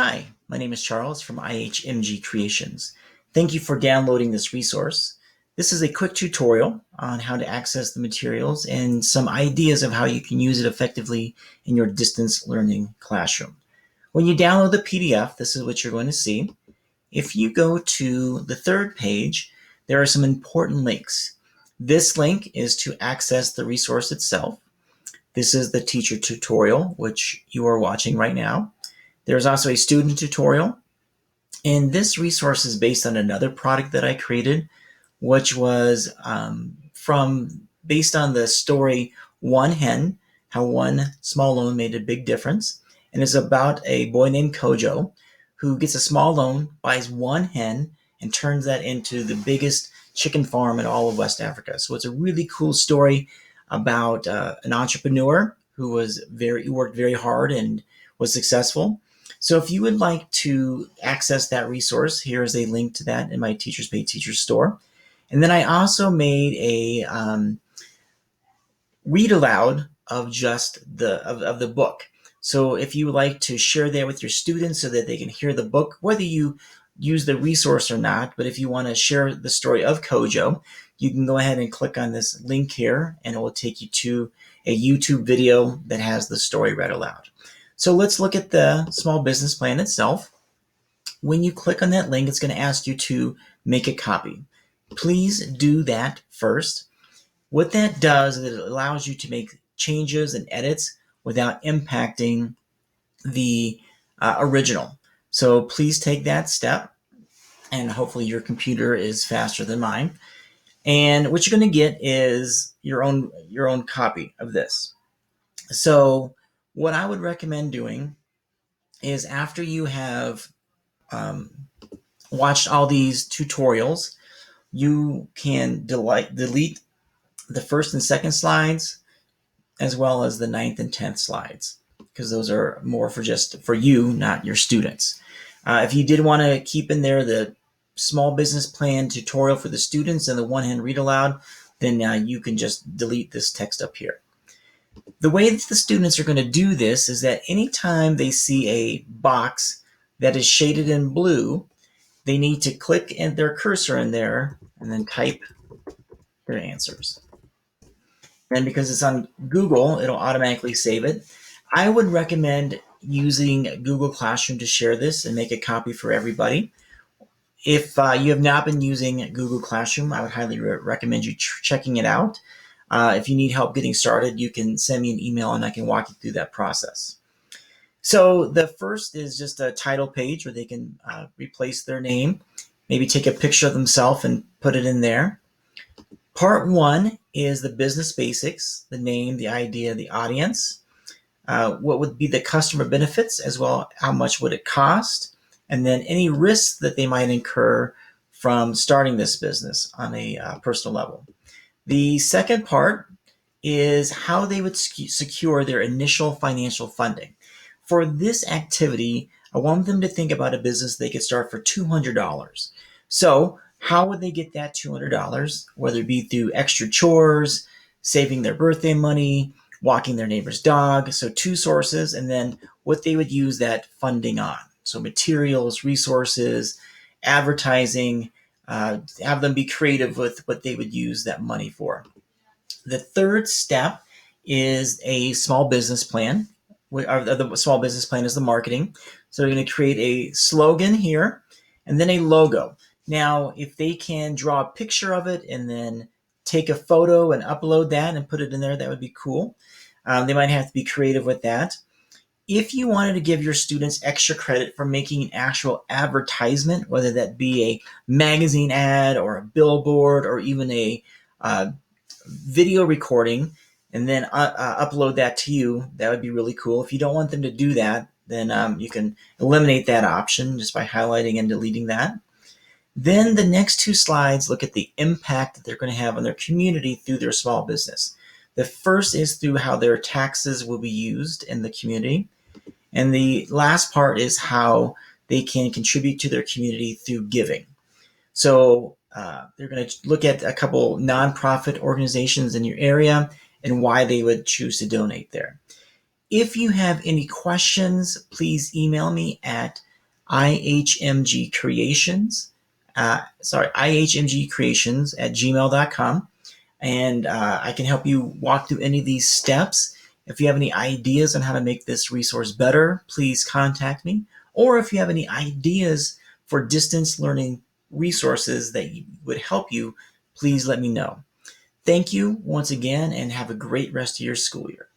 Hi, my name is Charles from IHMG Creations. Thank you for downloading this resource. This is a quick tutorial on how to access the materials and some ideas of how you can use it effectively in your distance learning classroom. When you download the PDF, this is what you're going to see. If you go to the third page, there are some important links. This link is to access the resource itself. This is the teacher tutorial, which you are watching right now. There's also a student tutorial, and this resource is based on another product that I created, which was based on the story One Hen, How One Small Loan Made a Big Difference. And it's about a boy named Kojo who gets a small loan, buys one hen, and turns that into the biggest chicken farm in all of West Africa. So it's a really cool story about an entrepreneur who worked very hard and was successful. So if you would like to access that resource, here is a link to that in my Teachers Pay Teachers store. And then I also made a read aloud of just the book. So if you would like to share that with your students so that they can hear the book, whether you use the resource or not, but if you want to share the story of Kojo, you can go ahead and click on this link here and it will take you to a YouTube video that has the story read aloud. So let's look at the small business plan itself. When you click on that link, it's going to ask you to make a copy. Please do that first. What that does is it allows you to make changes and edits without impacting the original. So please take that step, and hopefully your computer is faster than mine. And what you're going to get is your own copy of this. So what I would recommend doing is after you have watched all these tutorials, you can delete the first and second slides as well as the ninth and 10th slides, because those are more for you, not your students. If you did want to keep in there the small business plan tutorial for the students and the one hand read aloud, then you can just delete this text up here. The way that the students are going to do this is that anytime they see a box that is shaded in blue, they need to click their cursor in there and then type their answers. And because it's on Google, it'll automatically save it. I would recommend using Google Classroom to share this and make a copy for everybody. If you have not been using Google Classroom, I would highly recommend you checking it out. If you need help getting started, you can send me an email and I can walk you through that process. So the first is just a title page where they can replace their name, maybe take a picture of themselves and put it in there. Part one is the business basics, the name, the idea, the audience, what would be the customer benefits, as well how much would it cost, and then any risks that they might incur from starting this business on a personal level. The second part is how they would secure their initial financial funding. For this activity, I want them to think about a business they could start for $200. So how would they get that $200? Whether it be through extra chores, saving their birthday money, walking their neighbor's dog. So two sources, and then what they would use that funding on. So materials, resources, advertising, have them be creative with what they would use that money for. The third step is a small business plan. The small business plan is the marketing. So they're going to create a slogan here and then a logo. Now, if they can draw a picture of it and then take a photo and upload that and put it in there, that would be cool. They might have to be creative with that. If you wanted to give your students extra credit for making an actual advertisement, whether that be a magazine ad or a billboard or even a video recording, and then upload that to you, that would be really cool. If you don't want them to do that, then you can eliminate that option just by highlighting and deleting that. Then the next two slides look at the impact that they're going to have on their community through their small business. The first is through how their taxes will be used in the community. And the last part is how they can contribute to their community through giving. So they're going to look at a couple nonprofit organizations in your area and why they would choose to donate there. If you have any questions, please email me at ihmgcreations, ihmgcreations at gmail.com. And I can help you walk through any of these steps. If you have any ideas on how to make this resource better, please contact me. Or if you have any ideas for distance learning resources that would help you, please let me know. Thank you once again, and have a great rest of your school year.